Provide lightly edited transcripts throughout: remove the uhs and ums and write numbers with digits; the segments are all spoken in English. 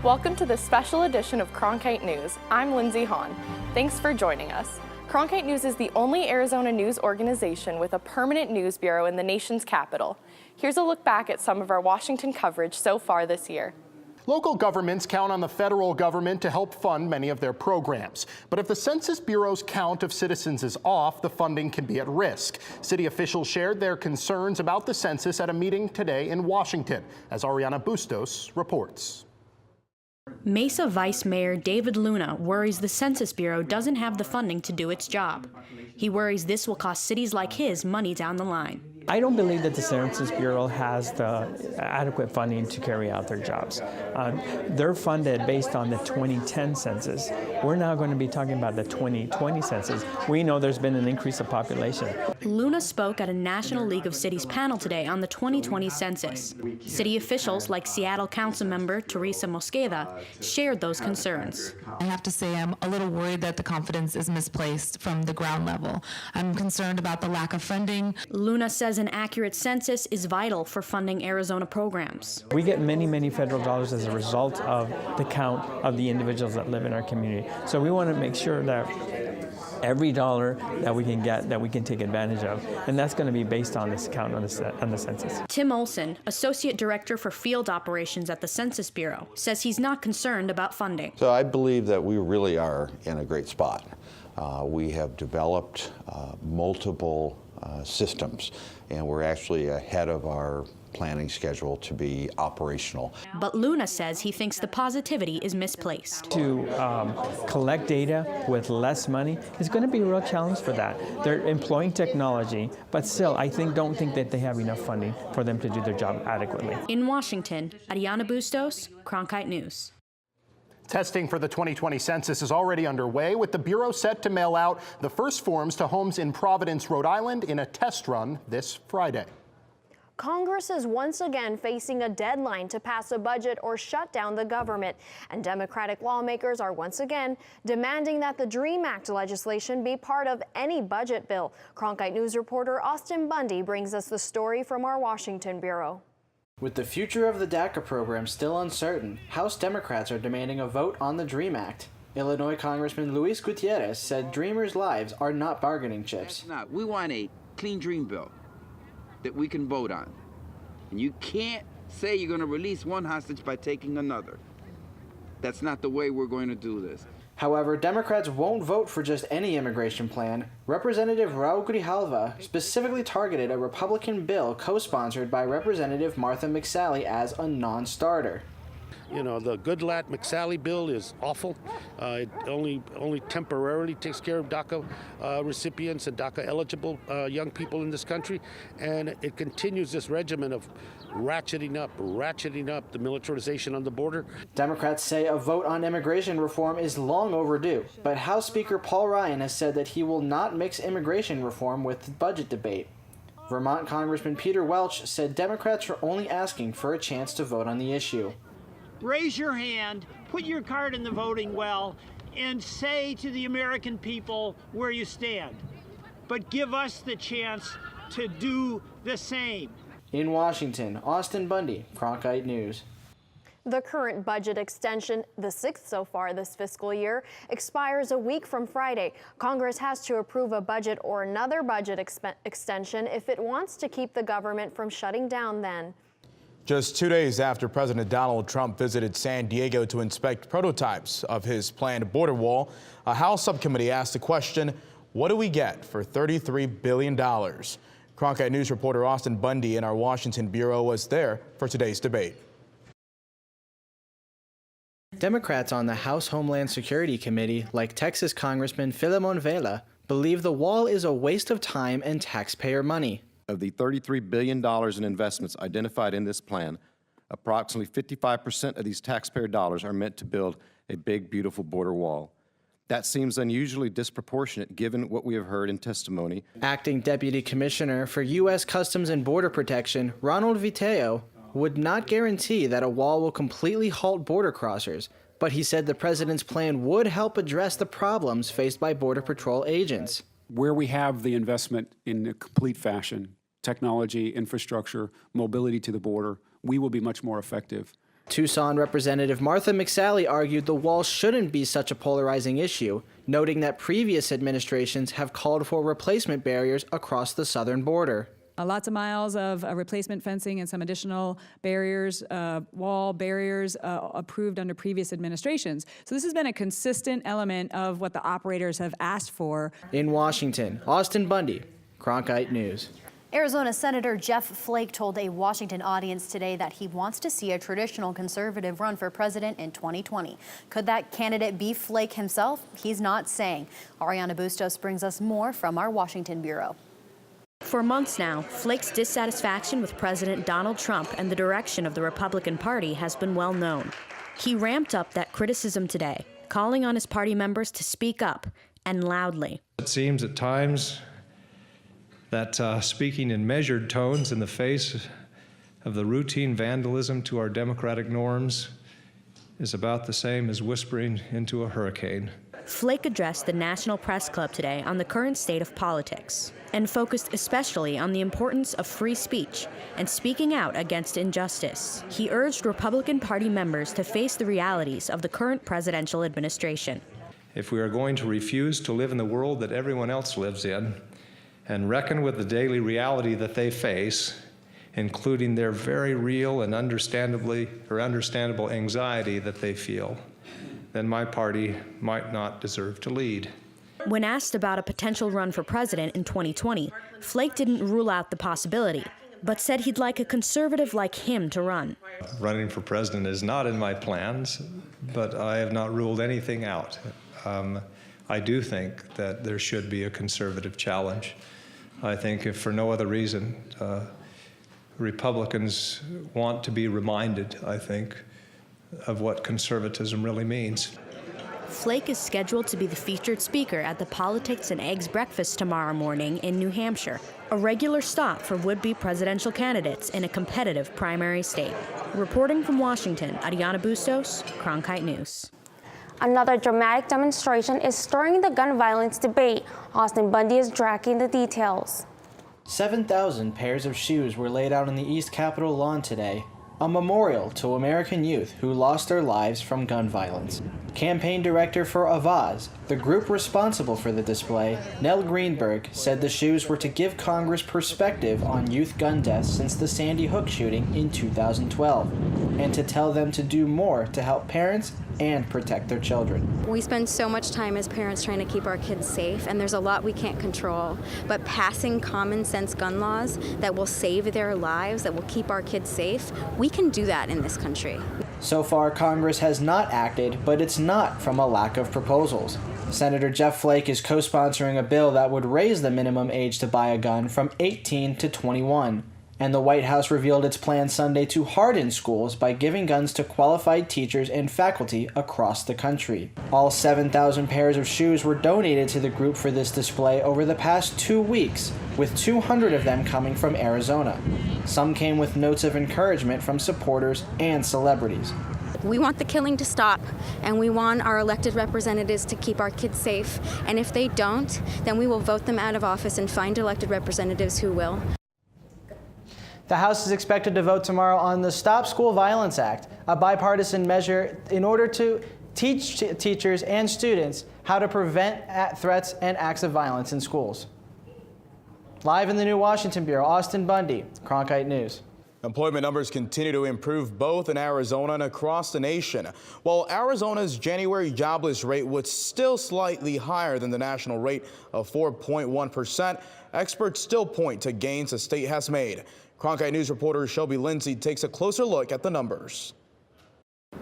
Welcome to this special edition of Cronkite News. I'm Lindsay Hahn. Thanks for joining us. Cronkite News is the only Arizona news organization with a permanent news bureau in the nation's capital. Here's a look back at some of our Washington coverage so far this year. Local governments count on the federal government to help fund many of their programs. But if the Census Bureau's count of citizens is off, the funding can be at risk. City officials shared their concerns about the census at a meeting today in Washington, as Ariana Bustos reports. Mesa Vice Mayor David Luna worries the Census Bureau doesn't have the funding to do its job. He worries this will cost cities like his money down the line. I don't believe that the Census Bureau has the adequate funding to carry out their jobs. They're funded based on the 2010 census. We're now going to be talking about the 2020 census. We know there's been an increase of population. Luna spoke at a National League of Cities panel today on the 2020 census. City officials like Seattle Council member Teresa Mosqueda shared those concerns. I have to say I'm a little worried that the confidence is misplaced from the ground level. I'm concerned about the lack of funding. Luna says an accurate census is vital for funding Arizona programs. We get many, many federal dollars as a result of the count of the individuals that live in our community. So we want to make sure that every dollar that we can get, that we can take advantage of. And that's going to be based on this count on the census. Tim Olson, Associate Director for Field Operations at the Census Bureau, says he's not concerned about funding. So I believe that we really are in a great spot. We have developed multiple systems, and we're actually ahead of our planning schedule to be operational. But Luna says he thinks the positivity is misplaced. To collect data with less money is going to be a real challenge for that. They're employing technology, but still, don't think that they have enough funding for them to do their job adequately. In Washington, Ariana Bustos, Cronkite News. Testing for the 2020 census is already underway, with the Bureau set to mail out the first forms to homes in Providence, Rhode Island in a test run this Friday. Congress is once again facing a deadline to pass a budget or shut down the government, and Democratic lawmakers are once again demanding that the DREAM Act legislation be part of any budget bill. Cronkite News reporter Austin Bundy brings us the story from our Washington bureau. With the future of the DACA program still uncertain, House Democrats are demanding a vote on the DREAM Act. Illinois Congressman Luis Gutierrez said Dreamers' lives are not bargaining chips. We want a clean dream bill that we can vote on. And you can't say you're going to release one hostage by taking another. That's not the way we're going to do this. However, Democrats won't vote for just any immigration plan. Representative Raul Grijalva specifically targeted a Republican bill co-sponsored by Representative Martha McSally as a non-starter. You know, the Goodlatte McSally bill is awful. It only temporarily takes care of DACA recipients and DACA eligible young people in this country, and it continues this regimen of ratcheting up the militarization on the border. Democrats say a vote on immigration reform is long overdue, but House Speaker Paul Ryan has said that he will not mix immigration reform with the budget debate. Vermont Congressman Peter Welch said Democrats are only asking for a chance to vote on the issue. Raise your hand, put your card in the voting well, and say to the American people where you stand. But give us the chance to do the same. In Washington, Austin Bundy, Cronkite News. The current budget extension, the sixth so far this fiscal year, expires a week from Friday. Congress has to approve a budget or another budget extension if it wants to keep the government from shutting down then. Just 2 days after President Donald Trump visited San Diego to inspect prototypes of his planned border wall, a House subcommittee asked the question, what do we get for $33 billion? Cronkite News reporter Austin Bundy in our Washington bureau was there for today's debate. Democrats on the House Homeland Security Committee, like Texas Congressman Filemon Vela, believe the wall is a waste of time and taxpayer money. Of the $33 billion in investments identified in this plan, approximately 55% of these taxpayer dollars are meant to build a big, beautiful border wall. That seems unusually disproportionate given what we have heard in testimony. Acting Deputy Commissioner for U.S. Customs and Border Protection, Ronald Viteo, would not guarantee that a wall will completely halt border crossers, but he said the president's plan would help address the problems faced by Border Patrol agents. Where we have the investment in a complete fashion, technology, infrastructure, mobility to the border, we will be much more effective Tucson Representative Martha McSally argued the wall shouldn't be such a polarizing issue, noting that previous administrations have called for replacement barriers across the southern border. Lots of miles of replacement fencing and some additional barriers, wall barriers approved under previous administrations. So this has been a consistent element of what the operators have asked for. In Washington, Austin Bundy, Cronkite News. Arizona Senator Jeff Flake told a Washington audience today that he wants to see a traditional conservative run for president in 2020. Could that candidate be Flake himself? He's not saying. Ariana Bustos brings us more from our Washington bureau. For months now, Flake's dissatisfaction with President Donald Trump and the direction of the Republican Party has been well known. He ramped up that criticism today, calling on his party members to speak up, and loudly. It seems at times that speaking in measured tones in the face of the routine vandalism to our democratic norms is about the same as whispering into a hurricane. Flake addressed the National Press Club today on the current state of politics and focused especially on the importance of free speech and speaking out against injustice. He urged Republican Party members to face the realities of the current presidential administration. If we are going to refuse to live in the world that everyone else lives in and reckon with the daily reality that they face, including their very real and understandable anxiety that they feel, then my party might not deserve to lead. When asked about a potential run for president in 2020, Flake didn't rule out the possibility, but said he'd like a conservative like him to run. Running for president is not in my plans, but I have not ruled anything out. I do think that there should be a conservative challenge. I think if for no other reason, Republicans want to be reminded, I think, of what conservatism really means. Flake is scheduled to be the featured speaker at the Politics and Eggs breakfast tomorrow morning in New Hampshire, a regular stop for would-be presidential candidates in a competitive primary state. Reporting from Washington, Ariana Bustos, Cronkite News. Another dramatic demonstration is stirring the gun violence debate. Austin Bundy is tracking the details. 7,000 pairs of shoes were laid out on the East Capitol lawn today, a memorial to American youth who lost their lives from gun violence. Campaign director for Avaz, the group responsible for the display, Nell Greenberg, said the shoes were to give Congress perspective on youth gun deaths since the Sandy Hook shooting in 2012, and to tell them to do more to help parents and protect their children. We spend so much time as parents trying to keep our kids safe, and there's a lot we can't control, but passing common sense gun laws that will save their lives, that will keep our kids safe, we can do that in this country. So far, Congress has not acted, but it's not from a lack of proposals. Senator Jeff Flake is co-sponsoring a bill that would raise the minimum age to buy a gun from 18 to 21. And the White House revealed its plan Sunday to harden schools by giving guns to qualified teachers and faculty across the country. All 7,000 pairs of shoes were donated to the group for this display over the past 2 weeks, with 200 of them coming from Arizona. Some came with notes of encouragement from supporters and celebrities. We want the killing to stop, and we want our elected representatives to keep our kids safe. And if they don't, then we will vote them out of office and find elected representatives who will. The House is expected to vote tomorrow on the Stop School Violence Act, a bipartisan measure in order to teach teachers and students how to prevent threats and acts of violence in schools. Live in the New Washington Bureau, Austin Bundy, Cronkite News. Employment numbers continue to improve both in Arizona and across the nation. While Arizona's January jobless rate was still slightly higher than the national rate of 4.1%, experts still point to gains the state has made. Cronkite News reporter Shelby Lindsay takes a closer look at the numbers.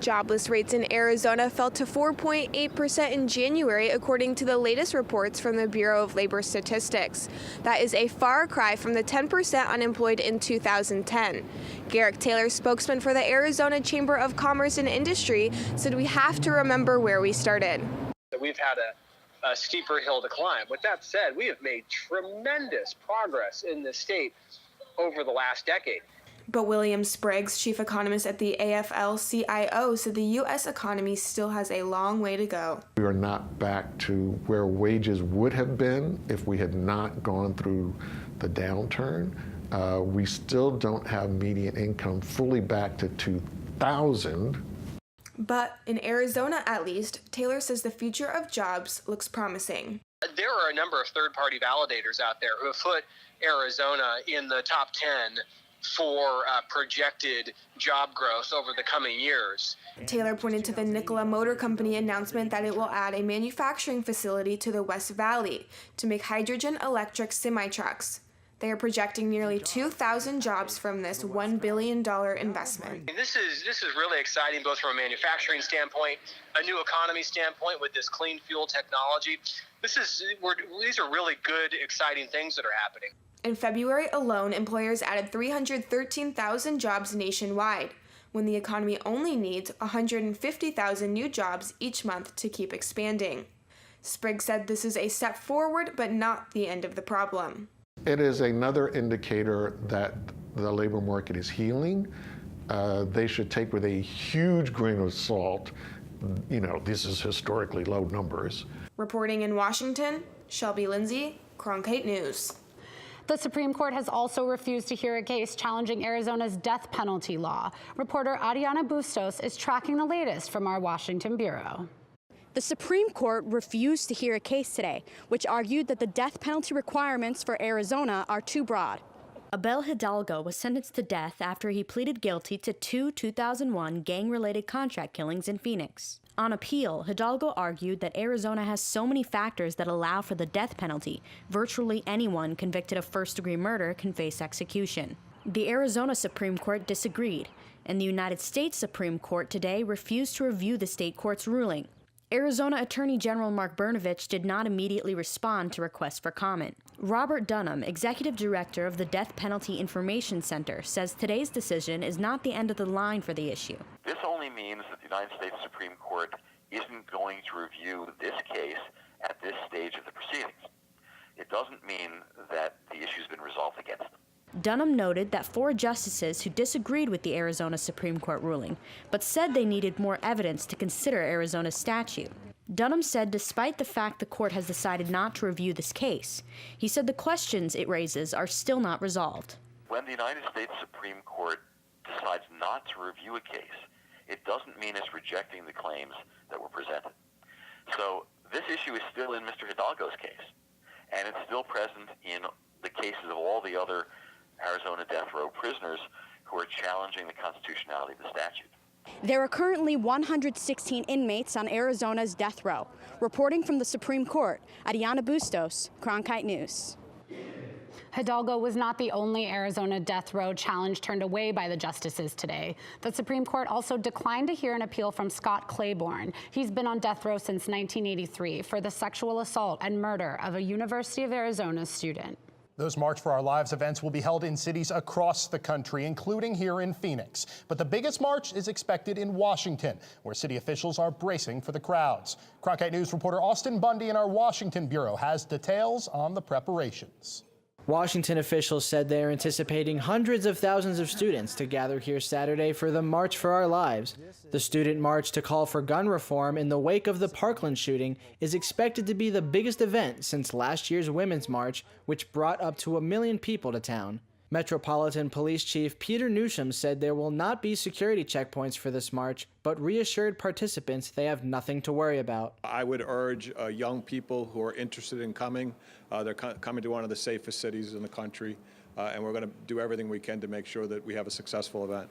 Jobless rates in Arizona fell to 4.8% in January, according to the latest reports from the Bureau of Labor Statistics. That is a far cry from the 10% unemployed in 2010. Garrick Taylor, spokesman for the Arizona Chamber of Commerce and Industry, said we have to remember where we started. We've had a steeper hill to climb. With that said, we have made tremendous progress in the state over the last decade. But William Spriggs, chief economist at the AFL-CIO, said the U.S. economy still has a long way to go. We are not back to where wages would have been if we had not gone through the downturn. We still don't have median income fully back to 100,000. But in Arizona, at least, Taylor says the future of jobs looks promising. There are a number of third-party validators out there who have put Arizona in the top 10 for projected job growth over the coming years. Taylor pointed to the Nikola Motor Company announcement that it will add a manufacturing facility to the West Valley to make hydrogen electric semi-trucks. They are projecting nearly 2,000 jobs from this $1 billion investment. This is really exciting, both from a manufacturing standpoint, a new economy standpoint with this clean fuel technology. These are really good, exciting things that are happening. In February alone, employers added 313,000 jobs nationwide, when the economy only needs 150,000 new jobs each month to keep expanding. Spriggs said this is a step forward, but not the end of the problem. It is another indicator that the labor market is healing. They should take with a huge grain of salt. You know, this is historically low numbers. Reporting in Washington, Shelby Lindsay, Cronkite News. The Supreme Court has also refused to hear a case challenging Arizona's death penalty law. Reporter Ariana Bustos is tracking the latest from our Washington bureau. The Supreme Court refused to hear a case today, which argued that the death penalty requirements for Arizona are too broad. Abel Hidalgo was sentenced to death after he pleaded guilty to 2 2001 gang-related contract killings in Phoenix. On appeal, Hidalgo argued that Arizona has so many factors that allow for the death penalty, virtually anyone convicted of first-degree murder can face execution. The Arizona Supreme Court disagreed, and the United States Supreme Court today refused to review the state court's ruling. Arizona Attorney General Mark Brnovich did not immediately respond to requests for comment. Robert Dunham, executive director of the Death Penalty Information Center, says today's decision is not the end of the line for the issue. This only means that the United States Supreme Court isn't going to review this case at this stage of the proceedings. It doesn't mean that the issue's been resolved against them. Dunham noted that 4 justices who disagreed with the Arizona Supreme Court ruling, but said they needed more evidence to consider Arizona's statute. Dunham said despite the fact the court has decided not to review this case, he said the questions it raises are still not resolved. When the United States Supreme Court decides not to review a case, it doesn't mean it's rejecting the claims that were presented. So this issue is still in Mr. Hidalgo's case, and it's still present in the cases of all the other Arizona death row prisoners who are challenging the constitutionality of the statute. There are currently 116 inmates on Arizona's death row. Reporting from the Supreme Court, Ariana Bustos, Cronkite News. Hidalgo was not the only Arizona death row challenge turned away by the justices today. The Supreme Court also declined to hear an appeal from Scott Claiborne. He's been on death row since 1983 for the sexual assault and murder of a University of Arizona student. Those March for Our Lives events will be held in cities across the country, including here in Phoenix. But the biggest march is expected in Washington, where city officials are bracing for the crowds. Cronkite News reporter Austin Bundy in our Washington bureau has details on the preparations. Washington officials said they are anticipating hundreds of thousands of students to gather here Saturday for the March for Our Lives. The student march to call for gun reform in the wake of the Parkland shooting is expected to be the biggest event since last year's Women's March, which brought up to 1 million people to town. Metropolitan Police Chief Peter Newsham said there will not be security checkpoints for this march, but reassured participants they have nothing to worry about. I would urge young people who are interested in coming. They're coming to one of the safest cities in the country, and we're going to do everything we can to make sure that we have a successful event.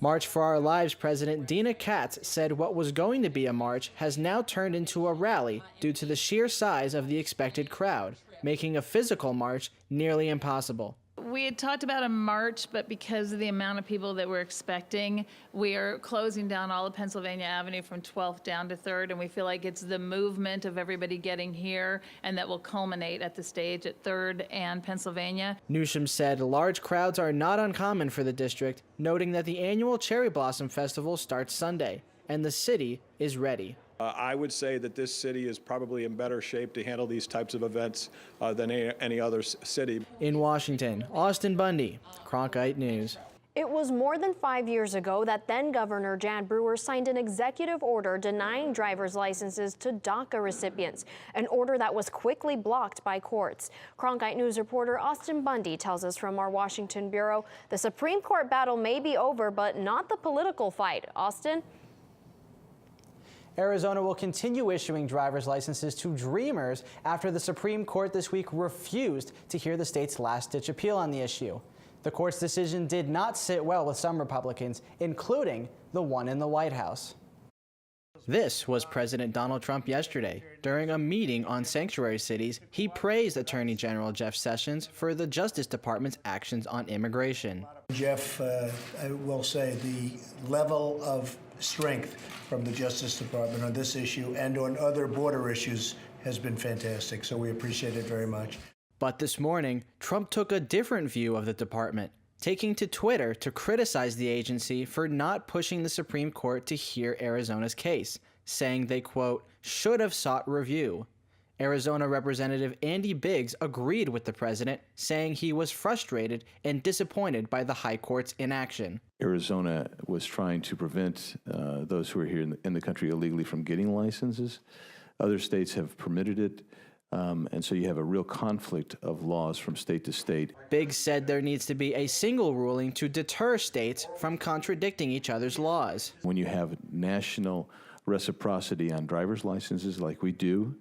March for Our Lives President Dina Katz said what was going to be a march has now turned into a rally due to the sheer size of the expected crowd, making a physical march nearly impossible. We had talked about a march, but because of the amount of people that we're expecting, we are closing down all of Pennsylvania Avenue from 12th down to 3rd, and we feel like it's the movement of everybody getting here, and that will culminate at the stage at 3rd and Pennsylvania. Newsham said large crowds are not uncommon for the district, noting that the annual Cherry Blossom Festival starts Sunday, and the city is ready. I would say that this city is probably in better shape to handle these types of events than any other city. In Washington, Austin Bundy, Cronkite News. It was more than 5 years ago that then-Governor Jan Brewer signed an executive order denying driver's licenses to DACA recipients, an order that was quickly blocked by courts. Cronkite News reporter Austin Bundy tells us from our Washington bureau, the Supreme Court battle may be over, but not the political fight. Austin? Arizona will continue issuing driver's licenses to Dreamers after the Supreme Court this week refused to hear the state's last-ditch appeal on the issue. The court's decision did not sit well with some Republicans, including the one in the White House. This was President Donald Trump yesterday. During a meeting on sanctuary cities, he praised Attorney General Jeff Sessions for the Justice Department's actions on immigration. Jeff, I will say the level of strength from the Justice Department on this issue and on other border issues has been fantastic, so we appreciate it very much. But this morning, Trump took a different view of the department, taking to Twitter to criticize the agency for not pushing the Supreme Court to hear Arizona's case, saying they, quote, should have sought review. Arizona Representative Andy Biggs agreed with the president, saying he was frustrated and disappointed by the high court's inaction. Arizona was trying to prevent those who are here in the country illegally from getting licenses. Other states have permitted it. And so you have a real conflict of laws from state to state. Biggs said there needs to be a single ruling to deter states from contradicting each other's laws. When you have national reciprocity on driver's licenses like we do,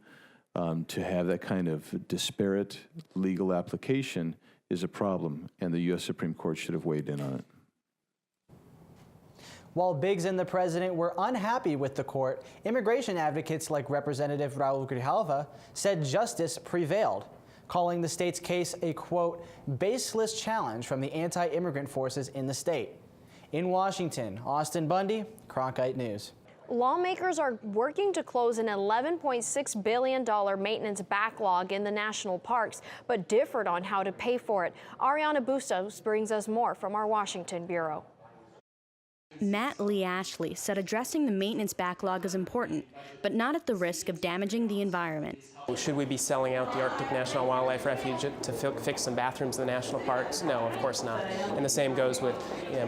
to have that kind of disparate legal application is a problem, and the U.S. Supreme Court should have weighed in on it. While Biggs and the president were unhappy with the court, immigration advocates like Representative Raul Grijalva said justice prevailed, calling the state's case a, quote, baseless challenge from the anti-immigrant forces in the state. In Washington, Austin Bundy, Cronkite News. Lawmakers are working to close an $11.6 billion maintenance backlog in the national parks, but differed on how to pay for it. Ariana Bustos brings us more from our Washington bureau. Matt Lee Ashley said addressing the maintenance backlog is important, but not at the risk of damaging the environment. Should we be selling out the Arctic National Wildlife Refuge to fix some bathrooms in the national parks? No, of course not. And the same goes with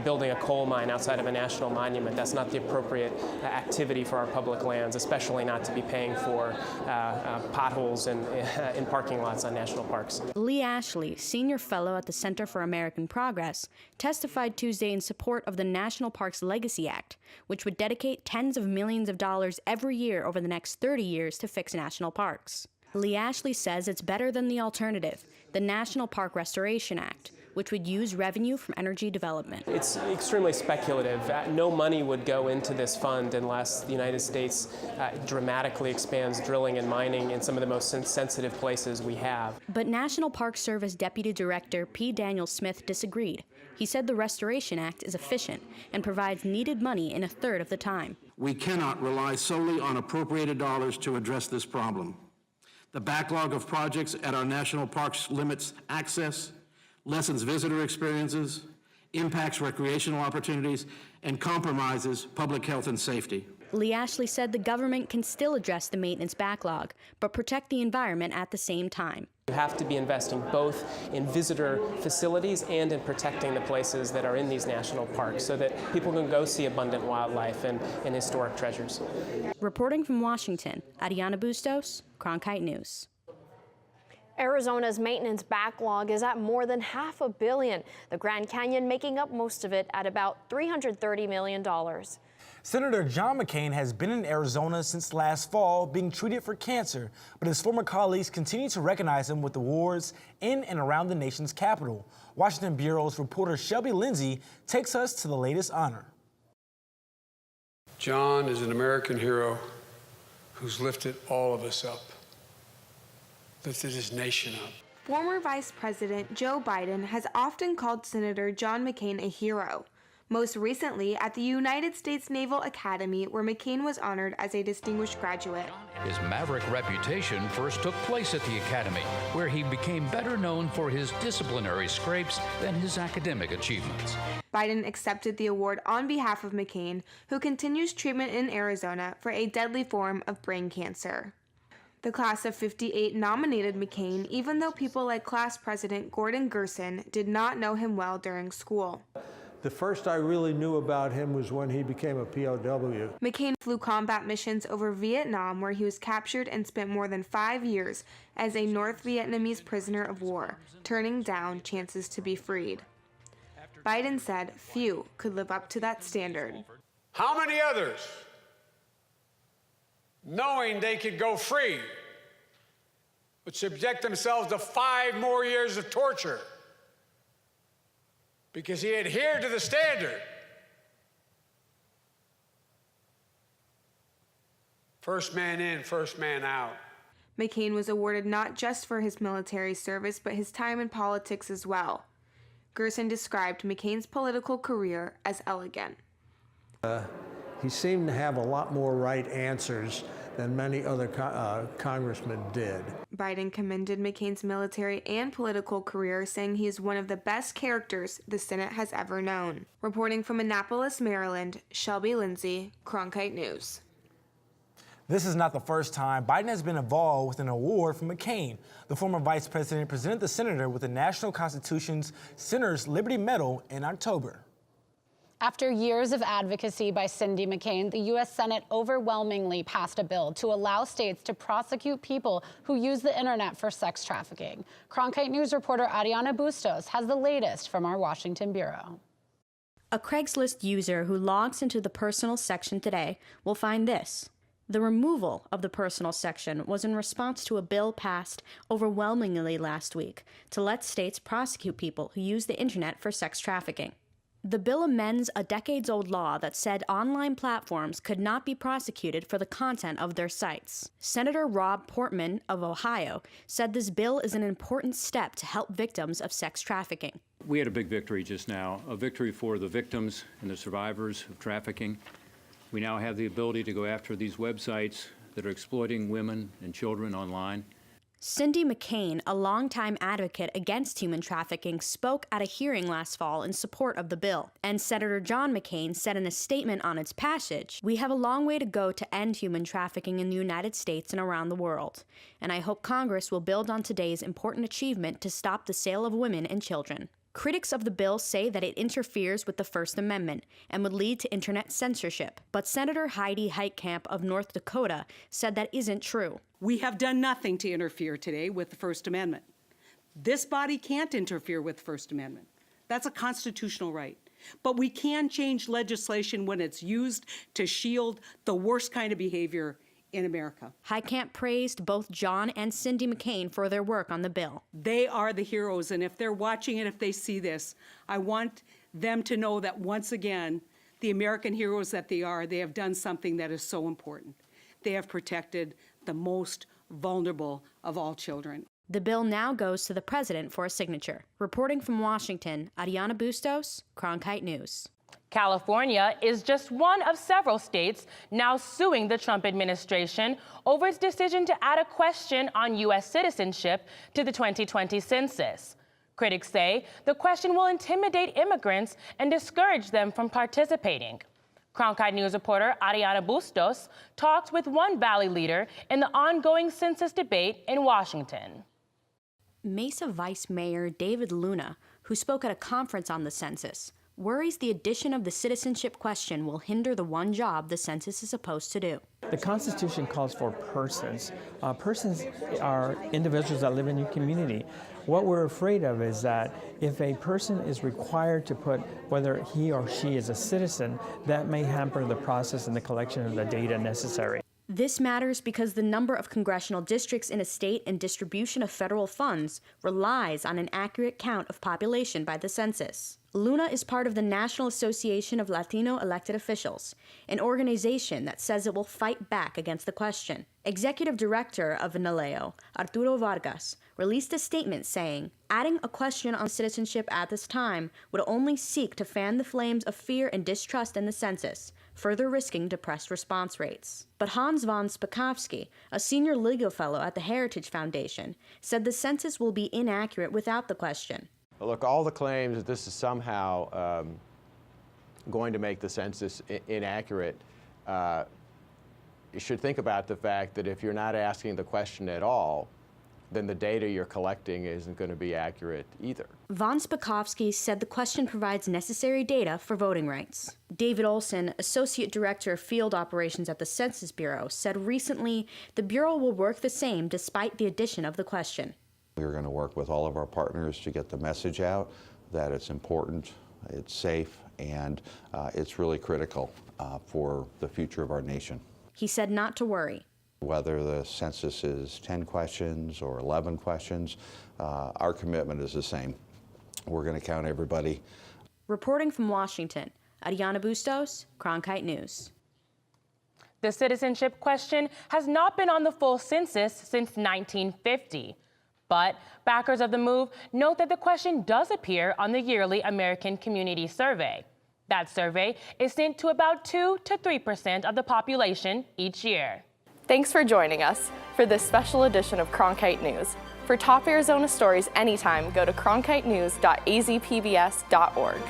building a coal mine outside of a national monument. That's not the appropriate activity for our public lands, especially not to be paying for potholes in parking lots on national parks. Lee Ashley, senior fellow at the Center for American Progress, testified Tuesday in support of the National Parks Legacy Act, which would dedicate tens of millions of dollars every year over the next 30 years to fix national parks. Lee Ashley says it's better than the alternative, the National Park Restoration Act, which would use revenue from energy development. It's extremely speculative. No money would go into this fund unless the United States dramatically expands drilling and mining in some of the most sensitive places we have. But National Park Service Deputy Director P. Daniel Smith disagreed. He said the Restoration Act is efficient and provides needed money in a third of the time. We cannot rely solely on appropriated dollars to address this problem. The backlog of projects at our national parks limits access, lessens visitor experiences, impacts recreational opportunities, and compromises public health and safety. Lee Ashley said the government can still address the maintenance backlog, but protect the environment at the same time. You have to be investing both in visitor facilities and in protecting the places that are in these national parks so that people can go see abundant wildlife and historic treasures. Reporting from Washington, Ariana Bustos, Cronkite News. Arizona's maintenance backlog is at more than $500 million, the Grand Canyon making up most of it at about $330 million. Senator John McCain has been in Arizona since last fall being treated for cancer, but his former colleagues continue to recognize him with awards in and around the nation's capital. Washington Bureau's reporter Shelby Lindsay takes us to the latest honor. John is an American hero who's lifted all of us up, lifted his nation up. Former Vice President Joe Biden has often called Senator John McCain a hero. Most recently at the United States Naval Academy, where McCain was honored as a distinguished graduate. His maverick reputation first took place at the Academy, where he became better known for his disciplinary scrapes than his academic achievements. Biden accepted the award on behalf of McCain, who continues treatment in Arizona for a deadly form of brain cancer. The class of '58 nominated McCain, even though people like class president Gordon Gerson did not know him well during school. The first I really knew about him was when he became a POW. McCain flew combat missions over Vietnam, where he was captured and spent more than 5 years as a North Vietnamese prisoner of war, turning down chances to be freed. Biden said few could live up to that standard. How many others, knowing they could go free, would subject themselves to 5 more years of torture because he adhered to the standard? First man in, first man out. McCain was awarded not just for his military service, but his time in politics as well. Gerson described McCain's political career as elegant. He seemed to have a lot more right answers than many other congressmen did. Biden commended McCain's military and political career, saying he is one of the best characters the Senate has ever known. Reporting from Annapolis, Maryland, Shelby Lindsay, Cronkite News. This is not the first time Biden has been involved with an award from McCain. The former vice president presented the senator with the National Constitution's Senator's Liberty Medal in October. After years of advocacy by Cindy McCain, the U.S. Senate overwhelmingly passed a bill to allow states to prosecute people who use the internet for sex trafficking. Cronkite News reporter Ariana Bustos has the latest from our Washington bureau. A Craigslist user who logs into the personal section today will find this. The removal of the personal section was in response to a bill passed overwhelmingly last week to let states prosecute people who use the internet for sex trafficking. The bill amends a decades-old law that said online platforms could not be prosecuted for the content of their sites. Senator Rob Portman of Ohio said this bill is an important step to help victims of sex trafficking. We had a big victory just now, a victory for the victims and the survivors of trafficking. We now have the ability to go after these websites that are exploiting women and children online. Cindy McCain, a longtime advocate against human trafficking, spoke at a hearing last fall in support of the bill. And Senator John McCain said in a statement on its passage, "We have a long way to go to end human trafficking in the United States and around the world. And I hope Congress will build on today's important achievement to stop the sale of women and children." Critics of the bill say that it interferes with the First Amendment and would lead to internet censorship. But Senator Heidi Heitkamp of North Dakota said that isn't true. We have done nothing to interfere today with the First Amendment. This body can't interfere with the First Amendment. That's a constitutional right. But we can change legislation when it's used to shield the worst kind of behavior in America. Heitkamp praised both John and Cindy McCain for their work on the bill. They are the heroes, and if they're watching and if they see this, I want them to know that once again, the American heroes that they are, they have done something that is so important. They have protected the most vulnerable of all children. The bill now goes to the president for a signature. Reporting from Washington, Ariana Bustos, Cronkite News. California is just one of several states now suing the Trump administration over its decision to add a question on U.S. citizenship to the 2020 census. Critics say the question will intimidate immigrants and discourage them from participating. Cronkite News reporter Ariana Bustos talked with one Valley leader in the ongoing census debate in Washington. Mesa Vice Mayor David Luna, who spoke at a conference on the census, worries the addition of the citizenship question will hinder the one job the census is supposed to do. The Constitution calls for persons. Persons are individuals that live in your community. What we're afraid of is that if a person is required to put whether he or she is a citizen, that may hamper the process and the collection of the data necessary. This matters because the number of congressional districts in a state and distribution of federal funds relies on an accurate count of population by the census. Luna is part of the National Association of Latino Elected Officials, an organization that says it will fight back against the question. Executive Director of NALEO, Arturo Vargas, released a statement saying, adding a question on citizenship at this time would only seek to fan the flames of fear and distrust in the census, further risking depressed response rates. But Hans von Spakovsky, a senior legal fellow at the Heritage Foundation, said the census will be inaccurate without the question. Look, all the claims that this is somehow going to make the census inaccurate, you should think about the fact that if you're not asking the question at all, then the data you're collecting isn't going to be accurate either. Von Spakovsky said the question provides necessary data for voting rights. David Olson, Associate Director of Field Operations at the Census Bureau, said recently the Bureau will work the same despite the addition of the question. We're going to work with all of our partners to get the message out that it's important, it's safe, and it's really critical for the future of our nation. He said not to worry. Whether the census is 10 questions or 11 questions, our commitment is the same. We're going to count everybody. Reporting from Washington, Ariana Bustos, Cronkite News. The citizenship question has not been on the full census since 1950. But backers of the move note that the question does appear on the yearly American Community Survey. That survey is sent to about 2 to 3% of the population each year. Thanks for joining us for this special edition of Cronkite News. For top Arizona stories anytime, go to cronkitenews.azpbs.org.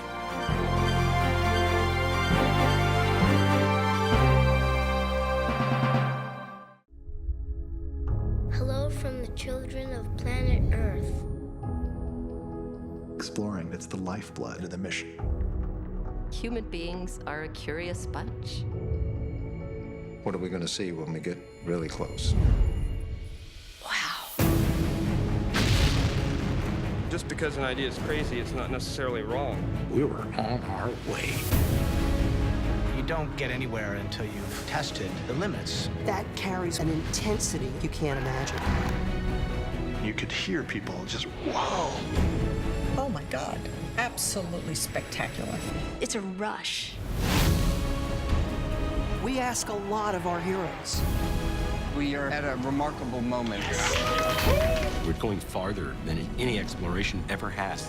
Hello from the children of planet Earth. Exploring, it's the lifeblood of the mission. Human beings are a curious bunch. What are we going to see when we get really close? Just because an idea is crazy, it's not necessarily wrong. We were on our way. You don't get anywhere until you've tested the limits. That carries an intensity you can't imagine. You could hear people just, whoa. Oh my God, absolutely spectacular. It's a rush. We ask a lot of our heroes. We are at a remarkable moment. We're going farther than any exploration ever has.